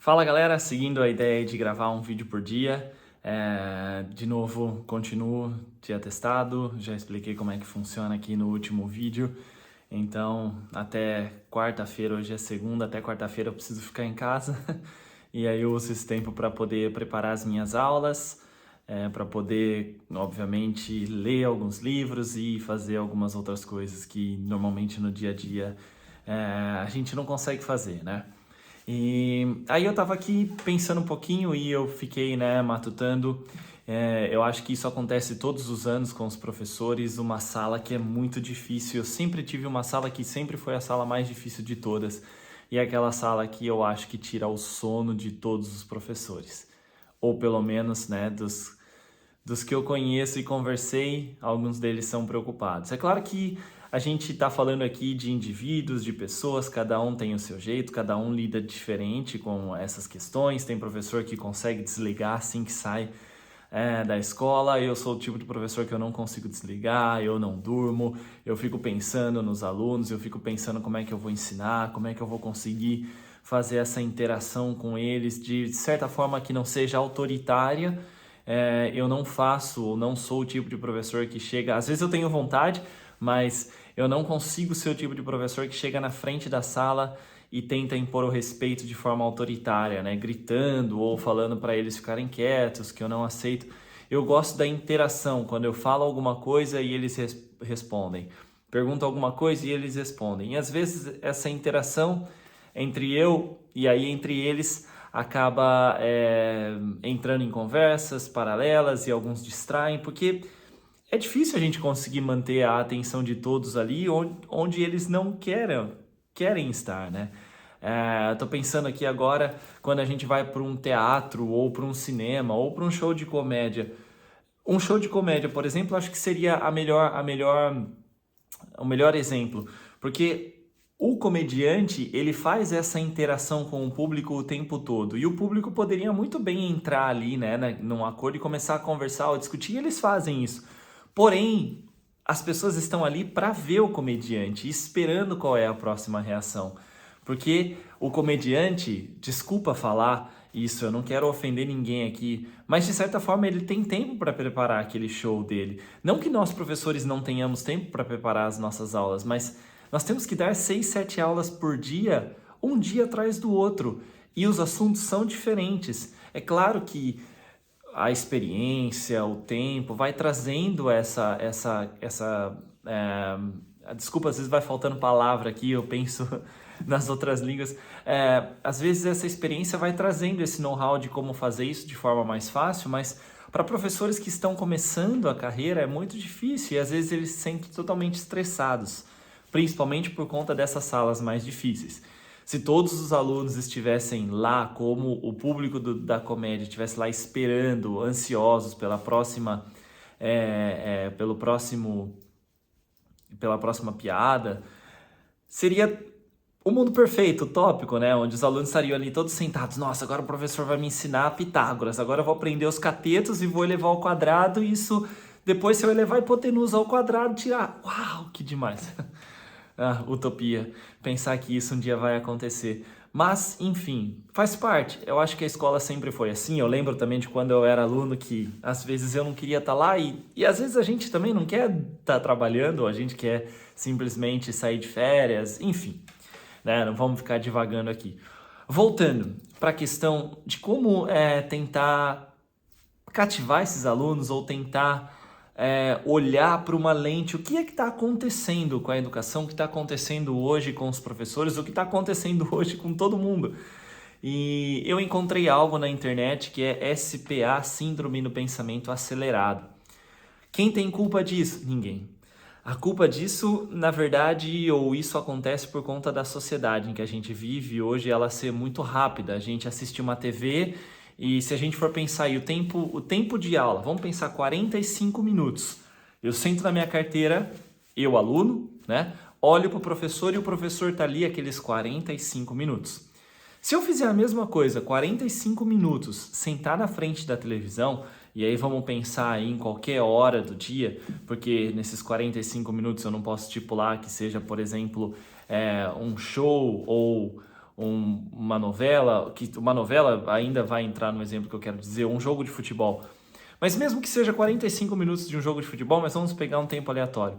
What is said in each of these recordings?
Fala galera, seguindo a ideia de gravar um vídeo por dia, de novo continuo de atestado, já expliquei como é que funciona aqui no último vídeo, então até quarta-feira, hoje é segunda, até quarta-feira eu preciso ficar em casa e aí eu uso esse tempo para poder preparar as minhas aulas, para poder, obviamente, ler alguns livros e fazer algumas outras coisas que normalmente no dia a dia a gente não consegue fazer, né? E aí eu tava aqui pensando um pouquinho e eu fiquei, né, matutando. Eu acho que isso acontece todos os anos com os professores, uma sala que é muito difícil. Eu sempre tive uma sala que sempre foi a sala mais difícil de todas. E é aquela sala que eu acho que tira o sono de todos os professores. Ou pelo menos, né, dos que eu conheço e conversei, alguns deles são preocupados. É claro que a gente está falando aqui de indivíduos, de pessoas, cada um tem o seu jeito, cada um lida diferente com essas questões. Tem professor que consegue desligar assim que sai da escola. Eu sou o tipo de professor que eu não consigo desligar, eu não durmo, eu fico pensando nos alunos, eu fico pensando como é que eu vou ensinar, como é que eu vou conseguir fazer essa interação com eles de certa forma que não seja autoritária. Eu não faço, ou não sou o tipo de professor que chega. Às vezes eu tenho vontade, mas eu não consigo ser o tipo de professor que chega na frente da sala e tenta impor o respeito de forma autoritária, né? Gritando ou falando para eles ficarem quietos, que eu não aceito. Eu gosto da interação, quando eu falo alguma coisa e eles respondem. Pergunto alguma coisa e eles respondem. E às vezes essa interação entre eu e aí entre eles acaba entrando em conversas paralelas e alguns distraem, porque é difícil a gente conseguir manter a atenção de todos ali onde eles não querem estar, né? Tô pensando aqui agora, quando a gente vai para um teatro, ou para um cinema, ou para um show de comédia. Um show de comédia, por exemplo, acho que seria o melhor exemplo, porque o comediante, ele faz essa interação com o público o tempo todo, e o público poderia muito bem entrar ali, né, num acordo e começar a conversar ou discutir, e eles fazem isso. Porém, as pessoas estão ali para ver o comediante, esperando qual é a próxima reação. Porque o comediante, desculpa falar isso, eu não quero ofender ninguém aqui, mas de certa forma ele tem tempo para preparar aquele show dele. Não que nós professores não tenhamos tempo para preparar as nossas aulas, mas nós temos que dar 6, 7 aulas por dia, um dia atrás do outro, e os assuntos são diferentes. É claro que a experiência, o tempo, vai trazendo desculpa, às vezes vai faltando palavra aqui, eu penso nas outras línguas. Às vezes essa experiência vai trazendo esse know-how de como fazer isso de forma mais fácil, mas para professores que estão começando a carreira é muito difícil e às vezes eles se sentem totalmente estressados, principalmente por conta dessas salas mais difíceis. Se todos os alunos estivessem lá, como o público da comédia estivesse lá esperando, ansiosos pelo próximo, pela próxima piada, seria o mundo perfeito, utópico, né? Onde os alunos estariam ali todos sentados. Nossa, agora o professor vai me ensinar Pitágoras. Agora eu vou aprender os catetos e vou elevar ao quadrado. E isso, depois, se eu elevar a hipotenusa ao quadrado, tirar. Uau, que demais! Utopia. Pensar que isso um dia vai acontecer. Mas, enfim, faz parte. Eu acho que a escola sempre foi assim. Eu lembro também de quando eu era aluno que às vezes eu não queria estar lá e às vezes a gente também não quer estar trabalhando, ou a gente quer simplesmente sair de férias, enfim, né? Não vamos ficar divagando aqui. Voltando para a questão de como tentar cativar esses alunos ou tentar olhar para uma lente, o que é que está acontecendo com a educação, o que está acontecendo hoje com os professores, o que está acontecendo hoje com todo mundo. E eu encontrei algo na internet que é SPA, Síndrome do Pensamento Acelerado. Quem tem culpa disso? Ninguém. A culpa disso, na verdade, ou isso acontece por conta da sociedade em que a gente vive hoje, ela ser muito rápida. A gente assiste uma TV e se a gente for pensar aí o tempo de aula, vamos pensar 45 minutos. Eu sento na minha carteira, eu aluno, né? Olho para o professor e o professor está ali aqueles 45 minutos. Se eu fizer a mesma coisa, 45 minutos, sentar na frente da televisão, e aí vamos pensar aí em qualquer hora do dia, porque nesses 45 minutos eu não posso estipular que seja, por exemplo, um show ou uma novela, que uma novela ainda vai entrar no exemplo que eu quero dizer, um jogo de futebol. Mas mesmo que seja 45 minutos de um jogo de futebol, mas vamos pegar um tempo aleatório.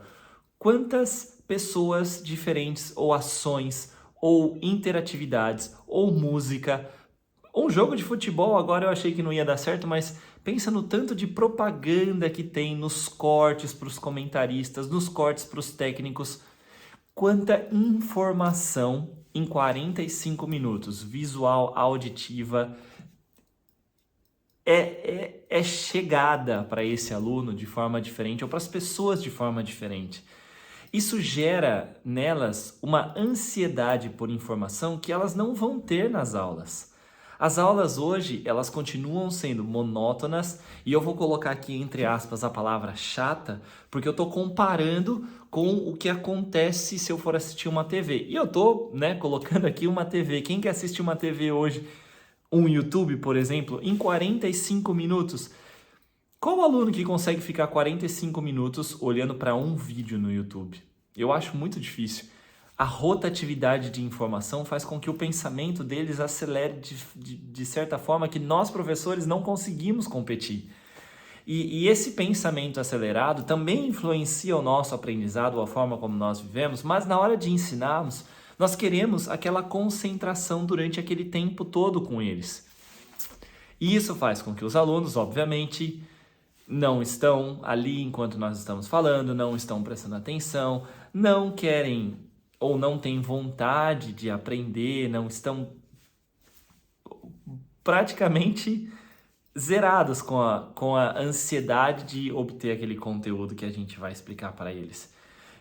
Quantas pessoas diferentes, ou ações, ou interatividades, ou música... Um jogo de futebol, agora eu achei que não ia dar certo, mas pensa no tanto de propaganda que tem nos cortes para os comentaristas, nos cortes para os técnicos. Quanta informação em 45 minutos, visual, auditiva, é chegada para esse aluno de forma diferente ou para as pessoas de forma diferente. Isso gera nelas uma ansiedade por informação que elas não vão ter nas aulas. As aulas hoje, elas continuam sendo monótonas e eu vou colocar aqui entre aspas a palavra chata, porque eu estou comparando com o que acontece se eu for assistir uma TV. E eu estou, colocando aqui uma TV. Quem quer assistir uma TV hoje, um YouTube, por exemplo, em 45 minutos? Qual aluno que consegue ficar 45 minutos olhando para um vídeo no YouTube? Eu acho muito difícil. A rotatividade de informação faz com que o pensamento deles acelere de certa forma que nós, professores, não conseguimos competir. E esse pensamento acelerado também influencia o nosso aprendizado, a forma como nós vivemos, mas na hora de ensinarmos, nós queremos aquela concentração durante aquele tempo todo com eles. E isso faz com que os alunos, obviamente, não estão ali enquanto nós estamos falando, não estão prestando atenção, não querem ou não têm vontade de aprender, não estão praticamente zerados com a ansiedade de obter aquele conteúdo que a gente vai explicar para eles.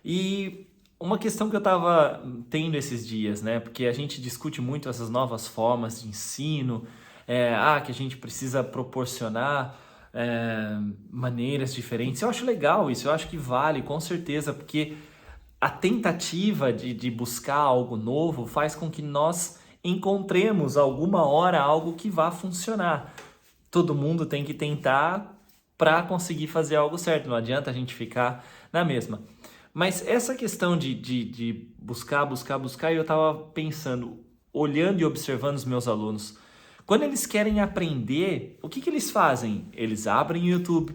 E uma questão que eu estava tendo esses dias, porque a gente discute muito essas novas formas de ensino, que a gente precisa proporcionar maneiras diferentes. Eu acho legal isso, eu acho que vale, com certeza, porque a tentativa de buscar algo novo faz com que nós encontremos alguma hora algo que vá funcionar. Todo mundo tem que tentar para conseguir fazer algo certo, não adianta a gente ficar na mesma. Mas essa questão de buscar, eu estava pensando, olhando e observando os meus alunos. Quando eles querem aprender, o que eles fazem? Eles abrem o YouTube,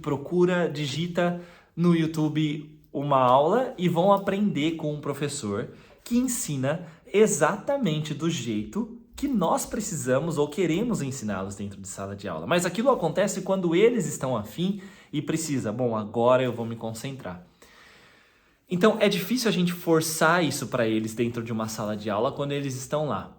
digita no YouTube uma aula e vão aprender com um professor que ensina exatamente do jeito que nós precisamos ou queremos ensiná-los dentro de sala de aula. Mas aquilo acontece quando eles estão afim e precisa, agora eu vou me concentrar. Então é difícil a gente forçar isso para eles dentro de uma sala de aula quando eles estão lá.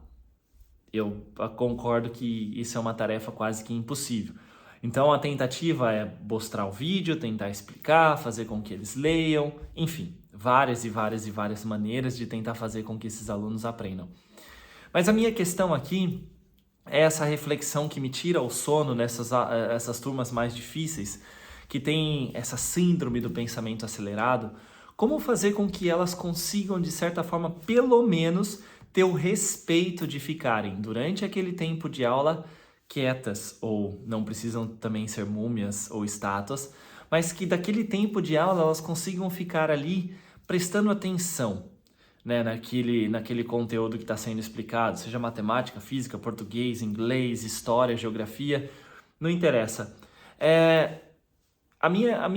Eu concordo que isso é uma tarefa quase que impossível. Então a tentativa é mostrar o vídeo, tentar explicar, fazer com que eles leiam, enfim, várias maneiras de tentar fazer com que esses alunos aprendam. Mas a minha questão aqui é essa reflexão que me tira o sono nessas turmas mais difíceis, que tem essa síndrome do pensamento acelerado. Como fazer com que elas consigam, de certa forma, pelo menos ter o respeito de ficarem durante aquele tempo de aula quietas, ou não precisam também ser múmias ou estátuas, mas que daquele tempo de aula elas consigam ficar ali prestando atenção, naquele conteúdo que está sendo explicado, seja matemática, física, português, inglês, história, geografia, não interessa. A minha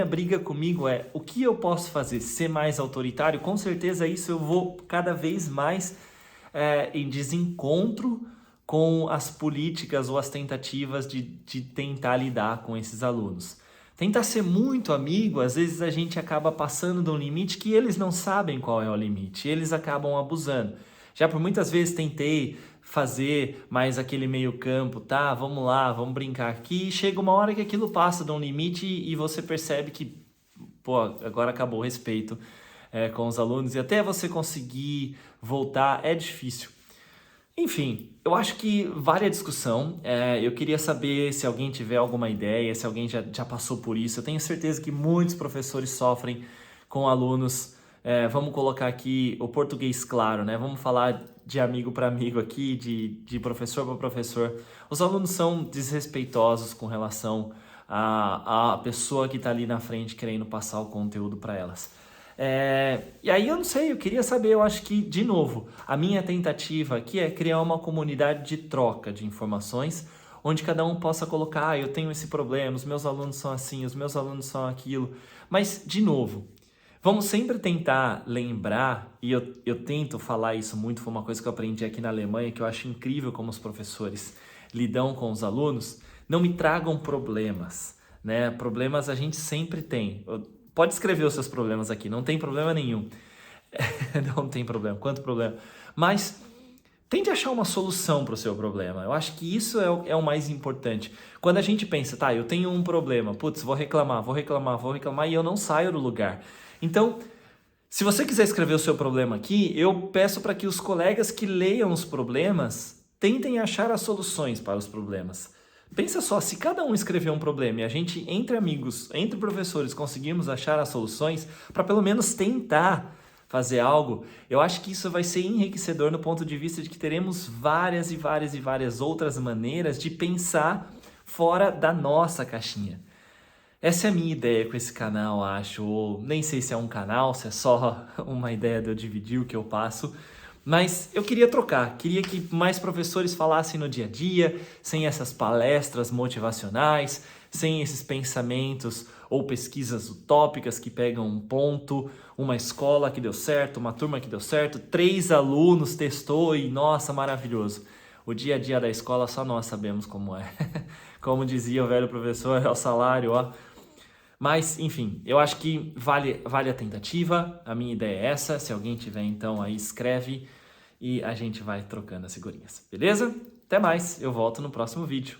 briga comigo é o que eu posso fazer? Ser mais autoritário? Com certeza isso eu vou cada vez mais em desencontro com as políticas ou as tentativas de tentar lidar com esses alunos. Tentar ser muito amigo, às vezes a gente acaba passando de um limite que eles não sabem qual é o limite, eles acabam abusando. Já por muitas vezes tentei fazer mais aquele meio campo, tá? Vamos lá, vamos brincar aqui. Chega uma hora que aquilo passa de um limite e você percebe que, agora acabou o respeito com os alunos e até você conseguir voltar é difícil. Enfim, eu acho que vale a discussão. Eu queria saber se alguém tiver alguma ideia, se alguém já passou por isso. Eu tenho certeza que muitos professores sofrem com alunos. Vamos colocar aqui o português claro, Vamos falar de amigo para amigo aqui, de professor para professor. Os alunos são desrespeitosos com relação à pessoa que está ali na frente querendo passar o conteúdo para elas. E aí eu não sei, eu queria saber, eu acho que, de novo, a minha tentativa aqui é criar uma comunidade de troca de informações, onde cada um possa colocar, eu tenho esse problema, os meus alunos são assim, os meus alunos são aquilo. Mas, de novo, vamos sempre tentar lembrar, e eu tento falar isso muito, foi uma coisa que eu aprendi aqui na Alemanha, que eu acho incrível como os professores lidam com os alunos, não me tragam problemas, né? Problemas a gente sempre tem. Pode escrever os seus problemas aqui, não tem problema nenhum. Não tem problema, quanto problema. Mas tente achar uma solução para o seu problema. Eu acho que isso é o mais importante. Quando a gente pensa, tá, eu tenho um problema, putz, vou reclamar e eu não saio do lugar. Então, se você quiser escrever o seu problema aqui, eu peço para que os colegas que leiam os problemas tentem achar as soluções para os problemas. Pensa só, se cada um escrever um problema e a gente, entre amigos, entre professores, conseguirmos achar as soluções para pelo menos tentar fazer algo, eu acho que isso vai ser enriquecedor no ponto de vista de que teremos várias e várias outras maneiras de pensar fora da nossa caixinha. Essa é a minha ideia com esse canal, acho, ou nem sei se é um canal, se é só uma ideia de eu dividir o que eu passo, mas eu queria trocar, queria que mais professores falassem no dia a dia, sem essas palestras motivacionais, sem esses pensamentos ou pesquisas utópicas que pegam um ponto, uma escola que deu certo, uma turma que deu certo, 3 alunos testou e nossa, maravilhoso. O dia a dia da escola só nós sabemos como é. Como dizia o velho professor, é o salário, ó. Mas, enfim, eu acho que vale a tentativa, a minha ideia é essa, se alguém tiver então aí escreve e a gente vai trocando as figurinhas, beleza? Até mais, eu volto no próximo vídeo.